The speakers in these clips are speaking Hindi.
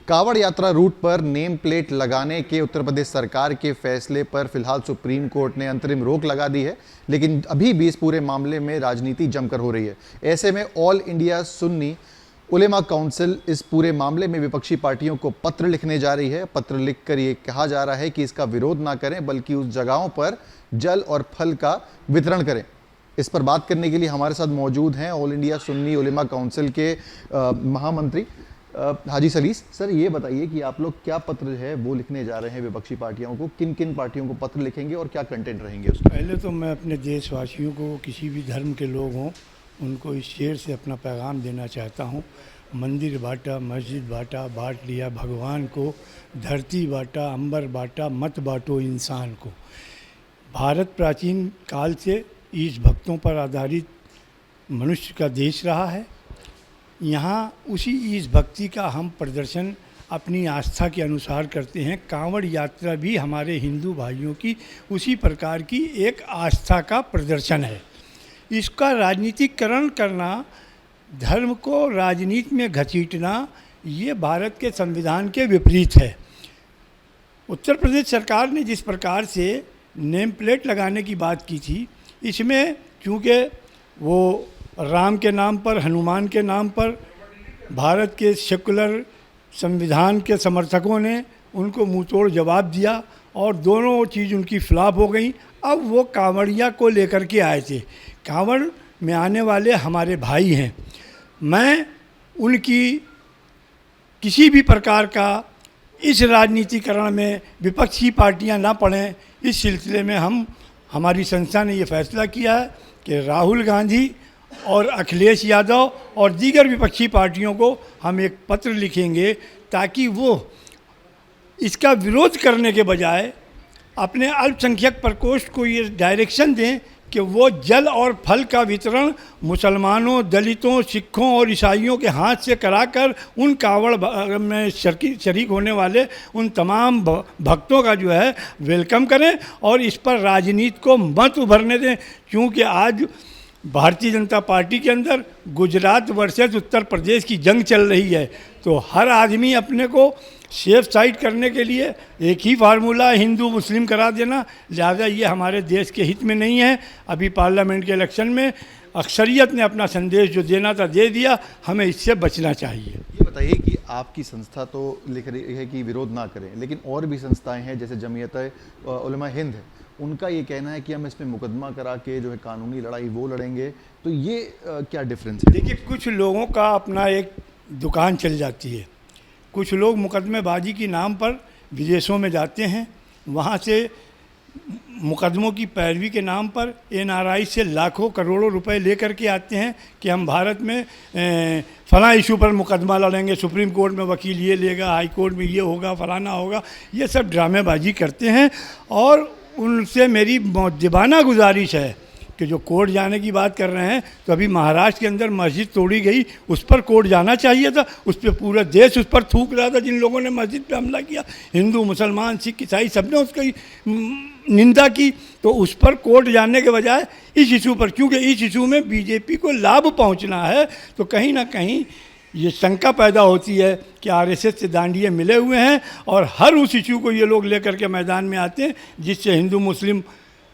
कांवड़ यात्रा रूट पर नेम प्लेट लगाने के उत्तर प्रदेश सरकार के फैसले पर फिलहाल सुप्रीम कोर्ट ने अंतरिम रोक लगा दी है, लेकिन अभी भी इस पूरे मामले में राजनीति जमकर हो रही है। ऐसे में ऑल इंडिया सुन्नी उलेमा काउंसिल इस पूरे मामले में विपक्षी पार्टियों को पत्र लिखने जा रही है। पत्र लिखकर ये कहा जा रहा है कि इसका विरोध ना करें, बल्कि उस जगहों पर जल और फल का वितरण करें। इस पर बात करने के लिए हमारे साथ मौजूद हैं ऑल इंडिया सुन्नी उलेमा काउंसिल के महामंत्री हाजी सलीस सर। ये बताइए कि आप लोग क्या पत्र है वो लिखने जा रहे हैं विपक्षी पार्टियों को, किन किन पार्टियों को पत्र लिखेंगे और क्या कंटेंट रहेंगे उसमें? पहले तो मैं अपने देशवासियों को, किसी भी धर्म के लोग हों, उनको इस शेर से अपना पैगाम देना चाहता हूँ। मंदिर बांटा, मस्जिद बांटा, बांट लिया भगवान को, धरती बांटा, अंबर बांटा, मत बांटो इंसान को। भारत प्राचीन काल से ईश भक्तों पर आधारित मनुष्य का देश रहा है। यहाँ उसी ईश भक्ति का हम प्रदर्शन अपनी आस्था के अनुसार करते हैं। कांवड़ यात्रा भी हमारे हिंदू भाइयों की उसी प्रकार की एक आस्था का प्रदर्शन है। इसका राजनीतिकरण करना, धर्म को राजनीति में घसीटना, ये भारत के संविधान के विपरीत है। उत्तर प्रदेश सरकार ने जिस प्रकार से नेम प्लेट लगाने की बात की थी, इसमें चूँकि वो राम के नाम पर, हनुमान के नाम पर भारत के सेकुलर संविधान के समर्थकों ने उनको मुंहतोड़ जवाब दिया और दोनों चीज़ उनकी फ्लॉप हो गई। अब वो कांवड़िया को लेकर के आए थे। कांवड़ में आने वाले हमारे भाई हैं। मैं उनकी किसी भी प्रकार का इस राजनीतिकरण में विपक्षी पार्टियां ना पड़ें, इस सिलसिले में हमारी संस्था ने ये फैसला किया है कि राहुल गांधी और अखिलेश यादव और दीगर विपक्षी पार्टियों को हम एक पत्र लिखेंगे, ताकि वो इसका विरोध करने के बजाय अपने अल्पसंख्यक प्रकोष्ठ को ये डायरेक्शन दें कि वो जल और फल का वितरण मुसलमानों, दलितों, सिखों और ईसाइयों के हाथ से कराकर उन कांवड़ में शरीक होने वाले उन तमाम भक्तों का जो है वेलकम करें और इस पर राजनीति को मत उभरने दें। क्योंकि आज भारतीय जनता पार्टी के अंदर गुजरात वर्सेस उत्तर प्रदेश की जंग चल रही है, तो हर आदमी अपने को सेफ साइड करने के लिए एक ही फार्मूला हिंदू मुस्लिम करा देना, लिहाजा ये हमारे देश के हित में नहीं है। अभी पार्लियामेंट के इलेक्शन में अक्सरियत ने अपना संदेश जो देना था दे दिया, हमें इससे बचना चाहिए। ये बताइए कि आपकी संस्था तो लिख रही है कि विरोध ना करें, लेकिन और भी संस्थाएं हैं जैसे जमीयत उलमा हिंद है, उनका ये कहना है कि हम इसमें मुकदमा करा के जो है कानूनी लड़ाई वो लड़ेंगे। तो ये क्या डिफरेंस है? देखिए, कुछ लोगों का अपना एक दुकान चल जाती है। कुछ लोग मुकदमेबाजी के नाम पर विदेशों में जाते हैं, वहाँ से मुकदमों की पैरवी के नाम पर NRI से लाखों करोड़ों रुपए लेकर के आते हैं कि हम भारत में फलां इशू पर मुकदमा लड़ेंगे, सुप्रीम कोर्ट में वकील ये लेगा, हाई कोर्ट में ये होगा, फलाना होगा। ये सब ड्रामेबाजी करते हैं और उनसे मेरी मुद्दबाना गुजारिश है कि जो कोर्ट जाने की बात कर रहे हैं, तो अभी महाराष्ट्र के अंदर मस्जिद तोड़ी गई, उस पर कोर्ट जाना चाहिए था। उस पर पूरा देश उस पर थूक रहा था, जिन लोगों ने मस्जिद पे हमला किया, हिंदू, मुसलमान, सिख, ईसाई, सब ने उसकी निंदा की। तो उस पर कोर्ट जाने के बजाय इस इशू पर, क्योंकि इस इशू में बीजेपी को लाभ पहुंचना है, तो कहीं ना कहीं ये शंका पैदा होती है कि RSS से दांडिये मिले हुए हैं और हर उस इशू को ये लोग लेकर के मैदान में आते हैं, जिससे हिंदू मुस्लिम,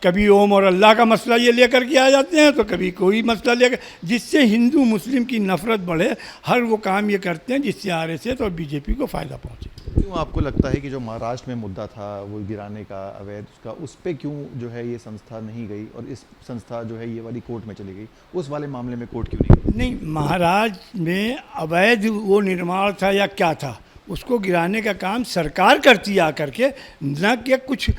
कभी ओम और अल्लाह का मसला ये लेकर के आ जाते हैं, तो कभी कोई मसला लेकर, जिससे हिंदू मुस्लिम की नफरत बढ़े। हर वो काम ये करते हैं जिससे RSS और बीजेपी को फ़ायदा पहुंचे। क्यों आपको लगता है कि जो महाराष्ट्र में मुद्दा था वो गिराने का अवैध, उसका, उस पे क्यों जो है ये संस्था नहीं गई और इस संस्था जो है ये वाली कोर्ट में चली गई? उस वाले मामले में कोर्ट क्यों नहीं गई? नहीं, महाराष्ट्र में अवैध वो निर्माण था या क्या था, उसको गिराने का काम सरकार करती है आकर के, न कि कुछ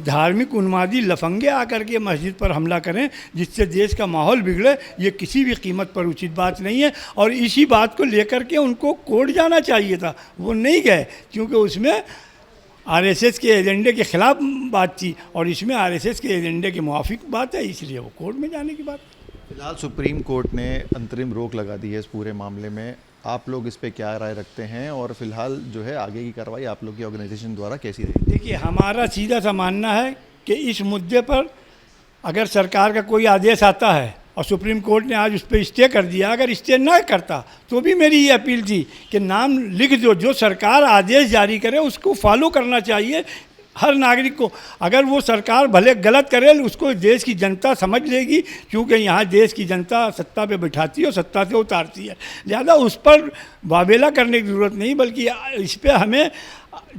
धार्मिक उन्मादी लफंगे आकर के मस्जिद पर हमला करें जिससे देश का माहौल बिगड़े। ये किसी भी कीमत पर उचित बात नहीं है और इसी बात को लेकर के उनको कोर्ट जाना चाहिए था, वो नहीं गए, क्योंकि उसमें RSS के एजेंडे के खिलाफ बात थी और इसमें RSS के एजेंडे के मुआफिक बात है, इसलिए वो कोर्ट में जाने की बात। फिलहाल सुप्रीम कोर्ट ने अंतरिम रोक लगा दी है इस पूरे मामले में। आप लोग इस पे क्या राय रखते हैं और फिलहाल जो है आगे की कार्रवाई आप लोग की ऑर्गेनाइजेशन द्वारा कैसी रहेगी? देखिए, हमारा सीधा सा मानना है कि इस मुद्दे पर अगर सरकार का कोई आदेश आता है और सुप्रीम कोर्ट ने आज उस पर स्टे कर दिया। अगर स्टे ना करता तो भी मेरी ये अपील थी कि नाम लिख दो, जो सरकार आदेश जारी करे उसको फॉलो करना चाहिए हर नागरिक को। अगर वो सरकार भले गलत करे, उसको देश की जनता समझ लेगी, क्योंकि यहाँ देश की जनता सत्ता पे बिठाती है और सत्ता से उतारती है। लिहाजा उस पर वावेला करने की ज़रूरत नहीं, बल्कि इस पर हमें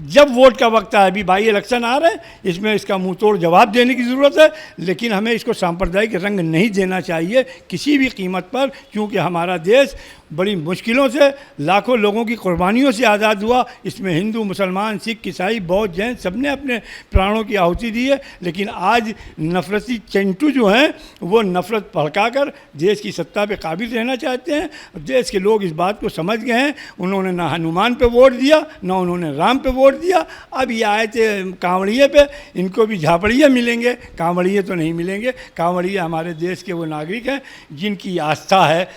जब वोट का वक्त है, अभी बाई इलेक्शन आ रहे हैं, इसमें इसका मुंह तोड़ जवाब देने की ज़रूरत है। लेकिन हमें इसको सांप्रदायिक रंग नहीं देना चाहिए किसी भी कीमत पर, क्योंकि हमारा देश बड़ी मुश्किलों से, लाखों लोगों की कुर्बानियों से आज़ाद हुआ। इसमें हिंदू, मुसलमान, सिख, ईसाई, बौद्ध, जैन सबने अपने प्राणों की आहुति दी है। लेकिन आज नफरती चंटू जो हैं वो नफरत भड़काकर देश की सत्ता पे काबिज रहना चाहते हैं। देश के लोग इस बात को समझ गए हैं। उन्होंने ना हनुमान पे वोट दिया, ना उन्होंने राम पे वोट दिया। अब ये आए थे कांवड़िए पे, इनको भी झापड़िए मिलेंगे, कांवड़िए तो नहीं मिलेंगे। कांवड़िए हमारे देश के वो नागरिक हैं जिनकी आस्था है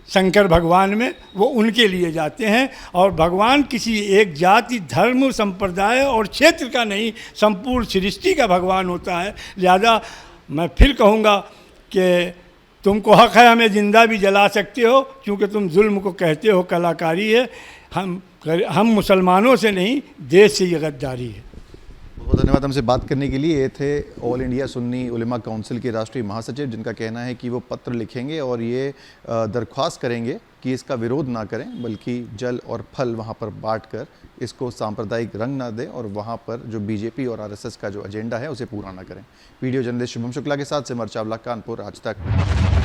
शंकर भगवान में, वो उनके लिए जाते हैं। और भगवान किसी एक जाति, धर्म, संप्रदाय और क्षेत्र का नहीं, संपूर्ण सृष्टि का भगवान होता है। लिहाजा मैं फिर कहूँगा कि तुमको हक़ है, हमें ज़िंदा भी जला सकते हो, क्योंकि तुम जुल्म को कहते हो कलाकारी है। हम मुसलमानों से नहीं, देश से ये गद्दारी है। बहुत धन्यवाद हमसे बात करने के लिए। ये थे ऑल इंडिया सुन्नी उलेमा काउंसिल के राष्ट्रीय महासचिव, जिनका कहना है कि वो पत्र लिखेंगे और ये दरख्वास्त करेंगे कि इसका विरोध ना करें, बल्कि जल और फल वहाँ पर बांटकर इसको सांप्रदायिक रंग ना दें और वहाँ पर जो बीजेपी और आरएसएस का जो एजेंडा है उसे पूरा ना करें। वीडियो जर्नलिस्ट शुभम शुक्ला के साथ सिमर चावला, कानपुर, आज तक।